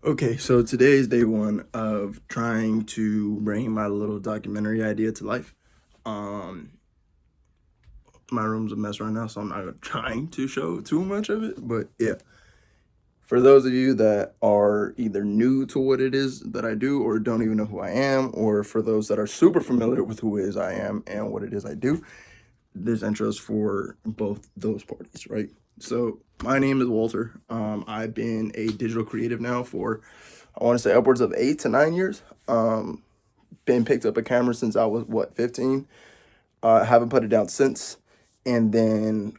Okay, so today is day one of trying to bring my little documentary idea to life. Um, my room's a mess right now, so I'm not trying to show too much of it. But yeah, for those of you that are either new to what it is that I do or don't even know who I am, or for those that are super familiar with who it is I am and what it is I do, this intro's for both those parties, right? So my name is Walter. I've been a digital creative now for, I want to say, upwards of 8 to 9 years. Been picked up a camera since I was 15. Haven't put it down since. And then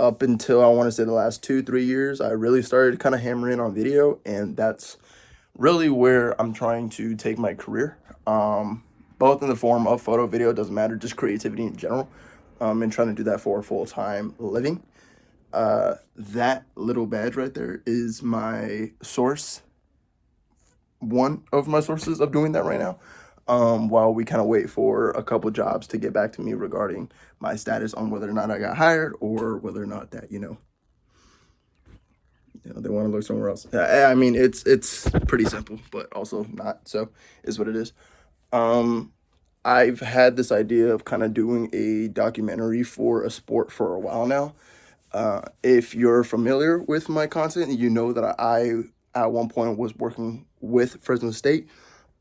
up until I want to say the last 2 3 years, I really started kind of hammering on video, and that's really where I'm trying to take my career. Both in the form of photo, video, doesn't matter, just creativity in general. And trying to do that for a full time living. That little badge right there is my source, one of my sources of doing that right now. While we kind of wait for a couple jobs to get back to me regarding my status on whether or not I got hired or whether or not that they want to look somewhere else. I mean, it's pretty simple, but also not. So is what it is. Um, I've had this idea of kind of doing a documentary for a sport for a while now. If you're familiar with my content, you know that I at one point was working with Fresno State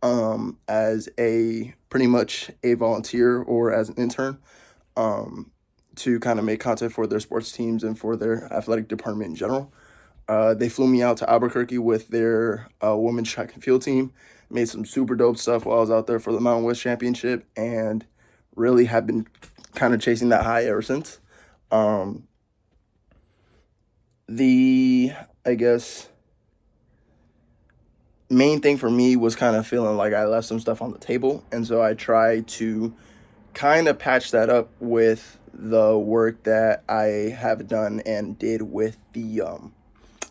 as a pretty much a volunteer or as an intern um, to kind of make content for their sports teams and for their athletic department in general. They flew me out to Albuquerque with their women's track and field team, made some super dope stuff while I was out there for the Mountain West Championship, and really have been kind of chasing that high ever since. Um, the, I guess, main thing for me was kind of feeling like I left some stuff on the table. And so I tried to kind of patch that up with the work that I have done and did with the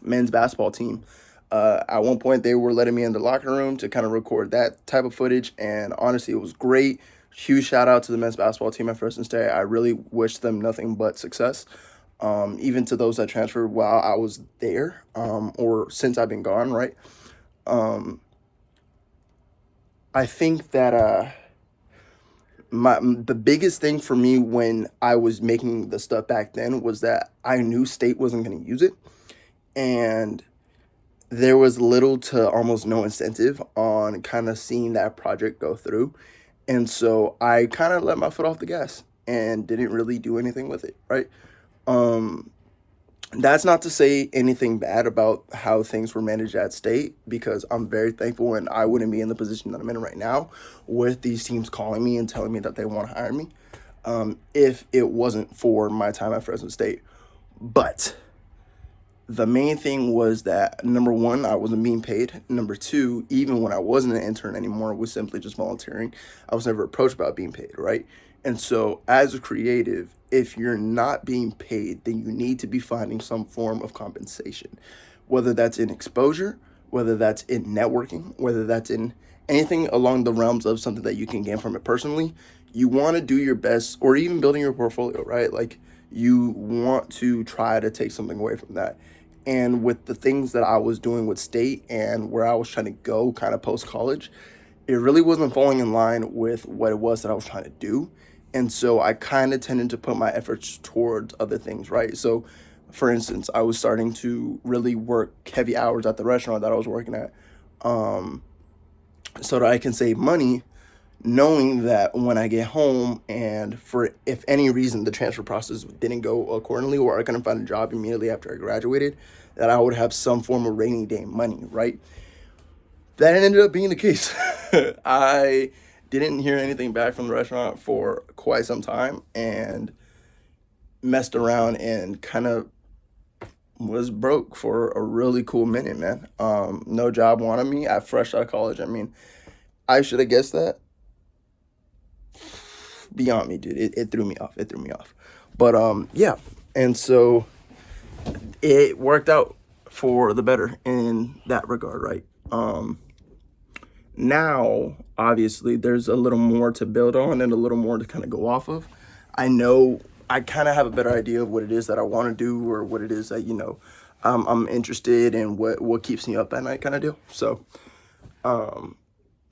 men's basketball team. At one point, they were letting me in the locker room to kind of record that type of footage. And honestly, it was great. Huge shout out to the men's basketball team at Fresno State. I really wish them nothing but success. Even to those that transferred while I was there, or since I've been gone, right? Um, I think that the biggest thing for me when I was making the stuff back then was that I knew State wasn't going to use it, and there was little to almost no incentive on kind of seeing that project go through, and so I kind of let my foot off the gas and didn't really do anything with it, right? Um, that's not to say anything bad about how things were managed at State, because I'm very thankful, and I wouldn't be in the position that I'm in right now with these teams calling me and telling me that they want to hire me if it wasn't for my time at Fresno State. But the main thing was that, number one, I wasn't being paid. Number two, even when I wasn't an intern anymore, it was simply just volunteering. I was never approached about being paid, right? And so as a creative, if you're not being paid, then you need to be finding some form of compensation, whether that's in exposure, whether that's in networking, whether that's in anything along the realms of something that you can gain from it personally. You want to do your best, or even building your portfolio, right? Like, you want to try to take something away from that. And with the things that I was doing with State and where I was trying to go kind of post college, it really wasn't falling in line with what it was that I was trying to do. And so I kind of tended to put my efforts towards other things, right? So, for instance, I was starting to really work heavy hours at the restaurant that I was working at, um, so that I can save money, knowing that when I get home and for if any reason the transfer process didn't go accordingly or I couldn't find a job immediately after I graduated, that I would have some form of rainy day money, right? That ended up being the case. I didn't hear anything back from the restaurant for quite some time and messed around and kind of was broke for a really cool minute, man. No job wanted me. I fresh out of college. I mean, I should have guessed that. Beyond me, dude. It threw me off. It threw me off. But yeah. And so it worked out for the better in that regard, right? Now, obviously, there's a little more to build on and a little more to kind of go off of. I know I kind of have a better idea of what it is that I want to do or what it is that, I'm interested in what keeps me up at night kind of deal. So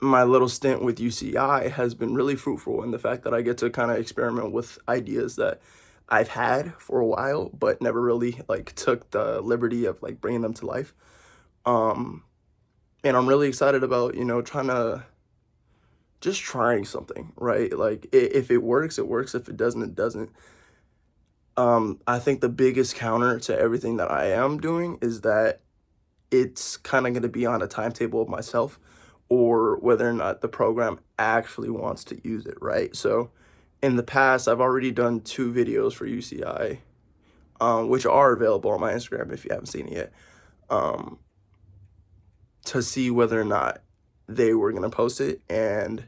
my little stint with UCI has been really fruitful in the fact that I get to kind of experiment with ideas that I've had for a while, but never really like took the liberty of like bringing them to life. Um, and I'm really excited about, just trying something, right? Like if it works, it works. If it doesn't, it doesn't. I think the biggest counter to everything that I am doing is that it's kind of going to be on a timetable of myself or whether or not the program actually wants to use it, right? So in the past, I've already done 2 videos for UCI, which are available on my Instagram if you haven't seen it yet, um, to see whether or not they were going to post it, and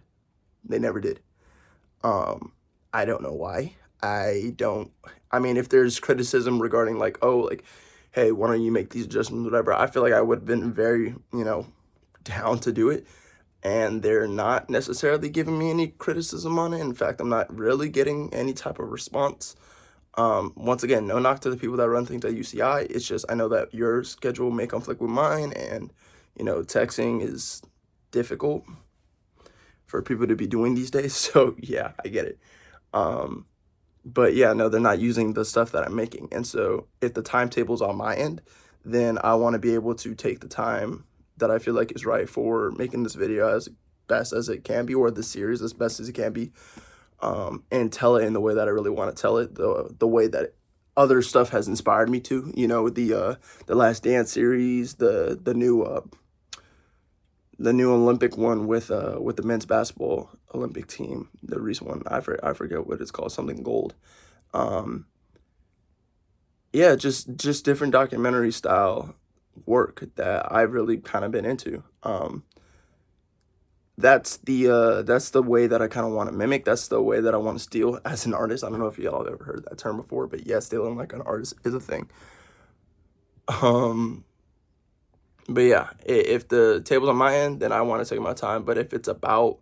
they never did. I don't know why. I mean, if there's criticism regarding like, oh, like, hey, why don't you make these adjustments, whatever, I feel like I would have been very, down to do it. And they're not necessarily giving me any criticism on it. In fact, I'm not really getting any type of response. Once again, no knock to the people that run things at UCI. It's just I know that your schedule may conflict with mine, and texting is difficult for people to be doing these days. So yeah, I get it. But yeah, no, they're not using the stuff that I'm making. And so if the timetable's on my end, then I want to be able to take the time that I feel like is right for making this video as best as it can be, or the series as best as it can be, and tell it in the way that I really want to tell it, the way that other stuff has inspired me to, the Last Dance series, the new Olympic one with the men's basketball Olympic team, the recent one, I forget what it's called, something gold. Yeah, just different documentary style work that I've really kind of been into. That's the way that I kind of want to mimic. That's the way that I want to steal as an artist. I don't know if y'all have ever heard that term before, but yeah, stealing like an artist is a thing. But yeah, if the table's on my end, then I want to take my time. But if it's about,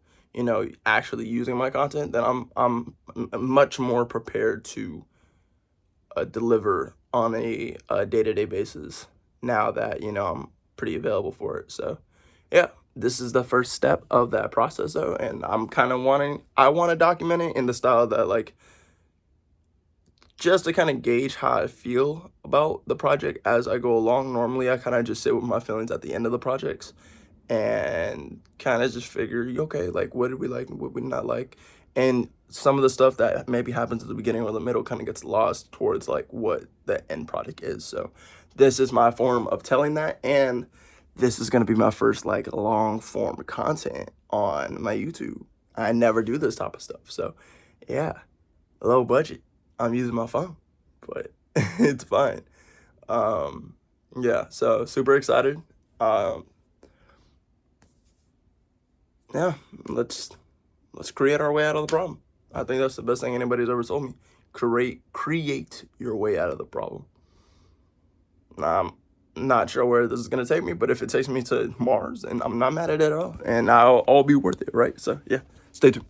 actually using my content, then much more prepared to deliver on a day-to-day basis now that, I'm pretty available for it. So yeah, this is the first step of that process though. And I'm kind of I want to document it in the style that like, just to kind of gauge how I feel about the project as I go along. Normally, I kind of just sit with my feelings at the end of the projects and kind of just figure, okay, like, what did we like and what we not like? And some of the stuff that maybe happens at the beginning or the middle kind of gets lost towards, like, what the end product is. So this is my form of telling that, and this is going to be my first, like, long-form content on my YouTube. I never do this type of stuff. So, yeah, low budget. I'm using my phone, but it's fine. Yeah, so super excited. Yeah, let's create our way out of the problem. I think that's the best thing anybody's ever told me. Create your way out of the problem. I'm not sure where this is gonna take me, but if it takes me to Mars, and I'm not mad at it at all, and I'll be worth it, right? So yeah, stay tuned.